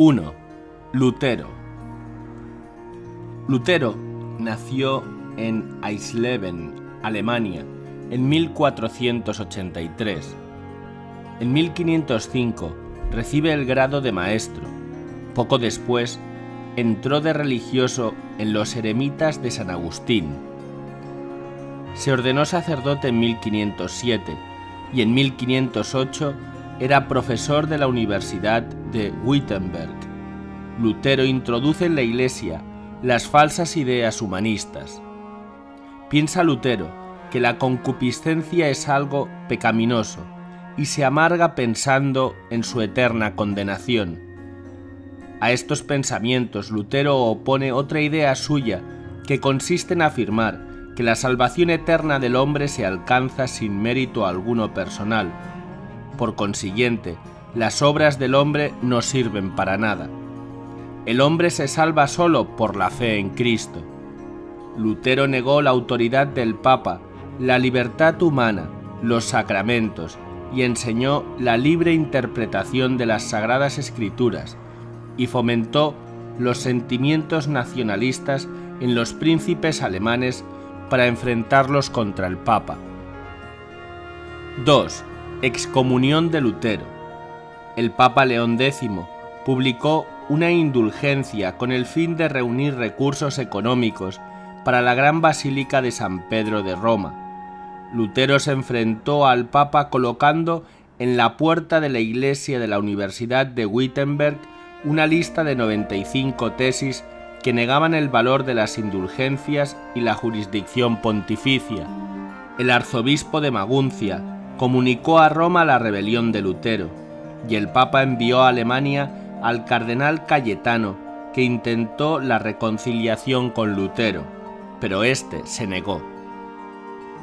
1. Lutero. Lutero nació en Eisleben, Alemania, en 1483. En 1505 recibe el grado de maestro. Poco después entró de religioso en los eremitas de San Agustín. Se ordenó sacerdote en 1507 y en 1508 era profesor de la Universidad de Wittenberg. Lutero introduce en la Iglesia las falsas ideas humanistas. Piensa Lutero que la concupiscencia es algo pecaminoso y se amarga pensando en su eterna condenación. A estos pensamientos Lutero opone otra idea suya que consiste en afirmar que la salvación eterna del hombre se alcanza sin mérito alguno personal. Por consiguiente, las obras del hombre no sirven para nada. El hombre se salva solo por la fe en Cristo. Lutero negó la autoridad del Papa, la libertad humana, los sacramentos y enseñó la libre interpretación de las Sagradas Escrituras y fomentó los sentimientos nacionalistas en los príncipes alemanes para enfrentarlos contra el Papa. 2. Excomunión de Lutero. El Papa León X publicó una indulgencia con el fin de reunir recursos económicos para la gran Basílica de San Pedro de Roma. Lutero se enfrentó al Papa colocando en la puerta de la iglesia de la Universidad de Wittenberg una lista de 95 tesis que negaban el valor de las indulgencias y la jurisdicción pontificia. El arzobispo de Maguncia comunicó a Roma la rebelión de Lutero, y el Papa envió a Alemania al cardenal Cayetano, que intentó la reconciliación con Lutero, pero éste se negó.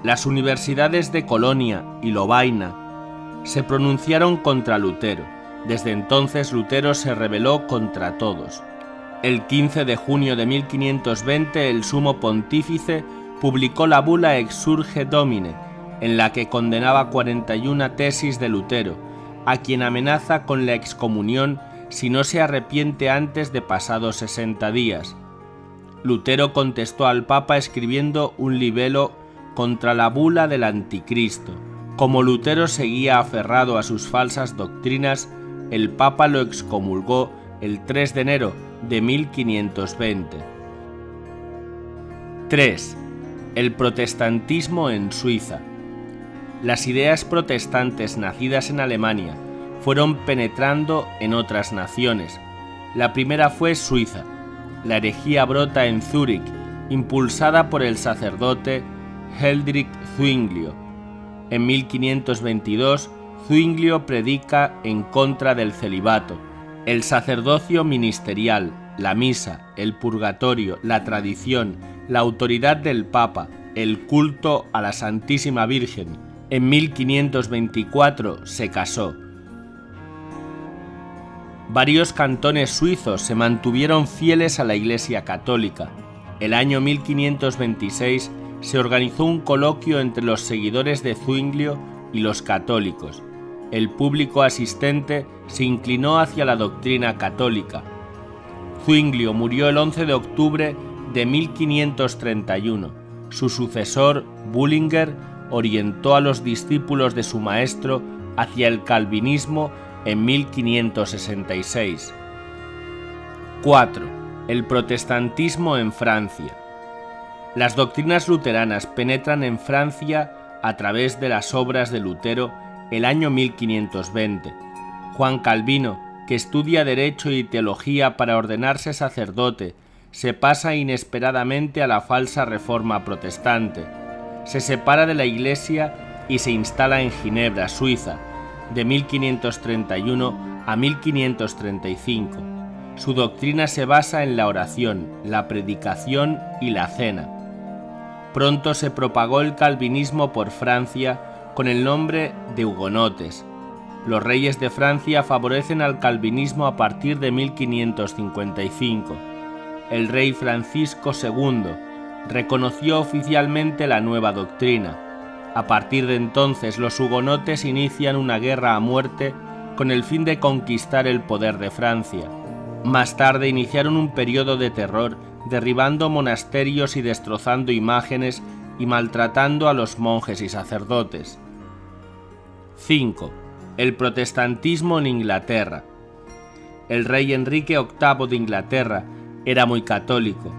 Las universidades de Colonia y Lovaina se pronunciaron contra Lutero. Desde entonces Lutero se rebeló contra todos. El 15 de junio de 1520 el sumo pontífice publicó la bula Exsurge Domine, en la que condenaba 41 tesis de Lutero, a quien amenaza con la excomunión si no se arrepiente antes de pasados 60 días. Lutero contestó al Papa escribiendo un libelo contra la bula del Anticristo. Como Lutero seguía aferrado a sus falsas doctrinas, el Papa lo excomulgó el 3 de enero de 1520. 3. El protestantismo en Suiza. Las ideas protestantes nacidas en Alemania fueron penetrando en otras naciones. La primera fue Suiza. La herejía brota en Zúrich, impulsada por el sacerdote Heldrich Zwinglio. En 1522, Zwinglio predica en contra del celibato, el sacerdocio ministerial, la misa, el purgatorio, la tradición, la autoridad del Papa, el culto a la Santísima Virgen. En 1524 se casó. Varios cantones suizos se mantuvieron fieles a la Iglesia Católica. El año 1526 se organizó un coloquio entre los seguidores de Zwinglio y los católicos. El público asistente se inclinó hacia la doctrina católica. Zwinglio murió el 11 de octubre de 1531. Su sucesor, Bullinger, orientó a los discípulos de su maestro hacia el calvinismo en 1566. 4. El protestantismo en Francia. Las doctrinas luteranas penetran en Francia a través de las obras de Lutero el año 1520. Juan Calvino, que estudia Derecho y Teología para ordenarse sacerdote, se pasa inesperadamente a la falsa reforma protestante. Se separa de la Iglesia y se instala en Ginebra, Suiza, de 1531 a 1535. Su doctrina se basa en la oración, la predicación y la cena. Pronto se propagó el calvinismo por Francia con el nombre de hugonotes. Los reyes de Francia favorecen al calvinismo a partir de 1555. El rey Francisco II reconoció oficialmente la nueva doctrina. A partir de entonces los hugonotes inician una guerra a muerte con el fin de conquistar el poder de Francia. Más tarde iniciaron un periodo de terror, derribando monasterios y destrozando imágenes y maltratando a los monjes y sacerdotes. 5. El protestantismo en Inglaterra. El rey Enrique VIII de Inglaterra era muy católico.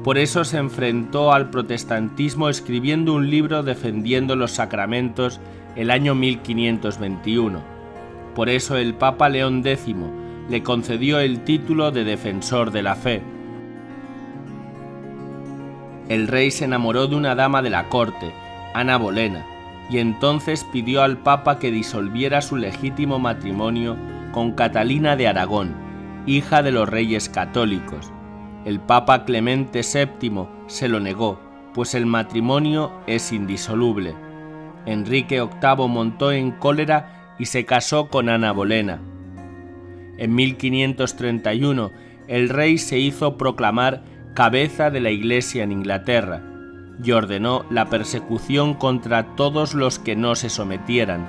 Por eso se enfrentó al protestantismo escribiendo un libro defendiendo los sacramentos el año 1521. Por eso el Papa León X le concedió el título de defensor de la fe. El rey se enamoró de una dama de la corte, Ana Bolena, y entonces pidió al Papa que disolviera su legítimo matrimonio con Catalina de Aragón, hija de los reyes católicos. El Papa Clemente VII se lo negó, pues el matrimonio es indisoluble. Enrique VIII montó en cólera y se casó con Ana Bolena. En 1531, el rey se hizo proclamar cabeza de la Iglesia en Inglaterra y ordenó la persecución contra todos los que no se sometieran.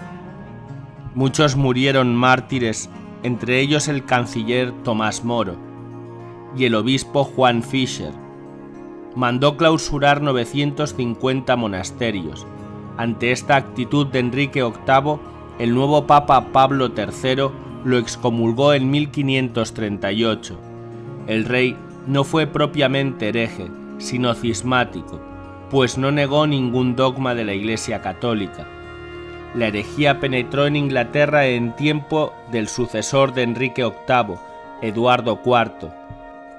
Muchos murieron mártires, entre ellos el canciller Tomás Moro y el obispo Juan Fisher. Mandó clausurar 950 monasterios. Ante esta actitud de Enrique VIII, el nuevo Papa Pablo III lo excomulgó en 1538. El rey no fue propiamente hereje, sino cismático, pues no negó ningún dogma de la Iglesia católica. La herejía penetró en Inglaterra en tiempo del sucesor de Enrique VIII, Eduardo IV,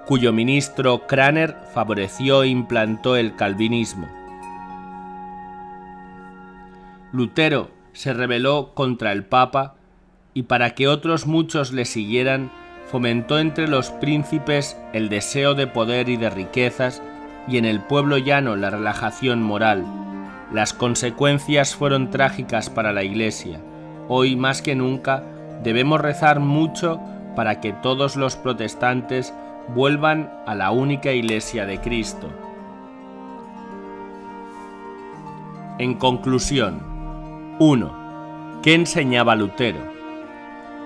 cuyo ministro Cranmer favoreció e implantó el calvinismo. Lutero se rebeló contra el Papa y para que otros muchos le siguieran, fomentó entre los príncipes el deseo de poder y de riquezas y en el pueblo llano la relajación moral. Las consecuencias fueron trágicas para la Iglesia. Hoy más que nunca debemos rezar mucho para que todos los protestantes vuelvan a la única Iglesia de Cristo. En conclusión, 1. ¿Qué enseñaba Lutero?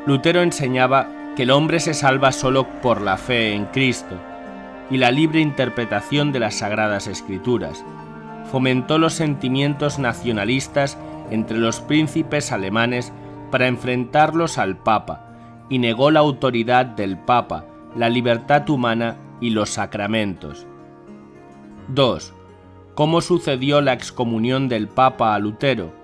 Lutero enseñaba que el hombre se salva solo por la fe en Cristo y la libre interpretación de las Sagradas Escrituras. Fomentó los sentimientos nacionalistas entre los príncipes alemanes para enfrentarlos al Papa y negó la autoridad del Papa, la libertad humana y los sacramentos. 2. ¿Cómo sucedió la excomunión del Papa a Lutero?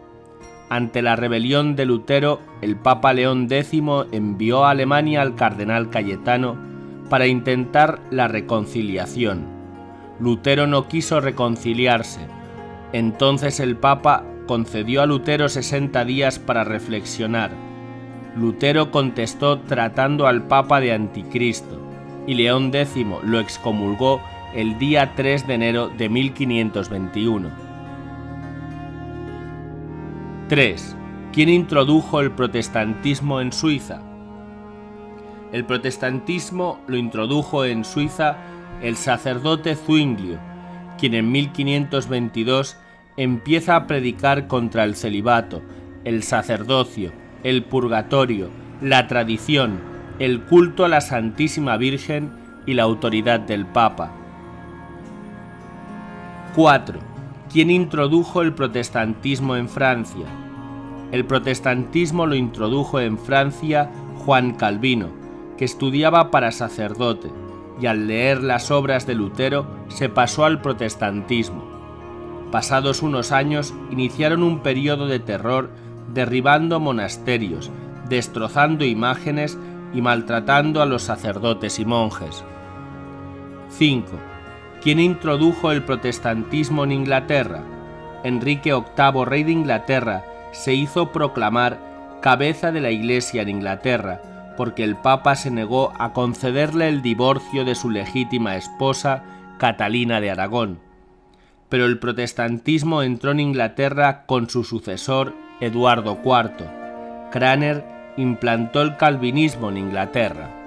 Ante la rebelión de Lutero, el Papa León X envió a Alemania al cardenal Cayetano para intentar la reconciliación. Lutero no quiso reconciliarse. Entonces el Papa concedió a Lutero 60 días para reflexionar. Lutero contestó tratando al Papa de anticristo, y León X lo excomulgó el día 3 de enero de 1521. 3. ¿Quién introdujo el protestantismo en Suiza? El protestantismo lo introdujo en Suiza el sacerdote Zwinglio, quien en 1522 empieza a predicar contra el celibato, el sacerdocio, el purgatorio, la tradición, el culto a la Santísima Virgen y la autoridad del Papa. 4. ¿Quién introdujo el protestantismo en Francia? El protestantismo lo introdujo en Francia Juan Calvino, que estudiaba para sacerdote, y al leer las obras de Lutero se pasó al protestantismo. Pasados unos años, iniciaron un periodo de terror derribando monasterios, destrozando imágenes y maltratando a los sacerdotes y monjes. 5. ¿Quién introdujo el protestantismo en Inglaterra? Enrique VIII, rey de Inglaterra, se hizo proclamar cabeza de la Iglesia en Inglaterra, porque el Papa se negó a concederle el divorcio de su legítima esposa, Catalina de Aragón. Pero el protestantismo entró en Inglaterra con su sucesor, Eduardo IV. Cranmer implantó el calvinismo en Inglaterra.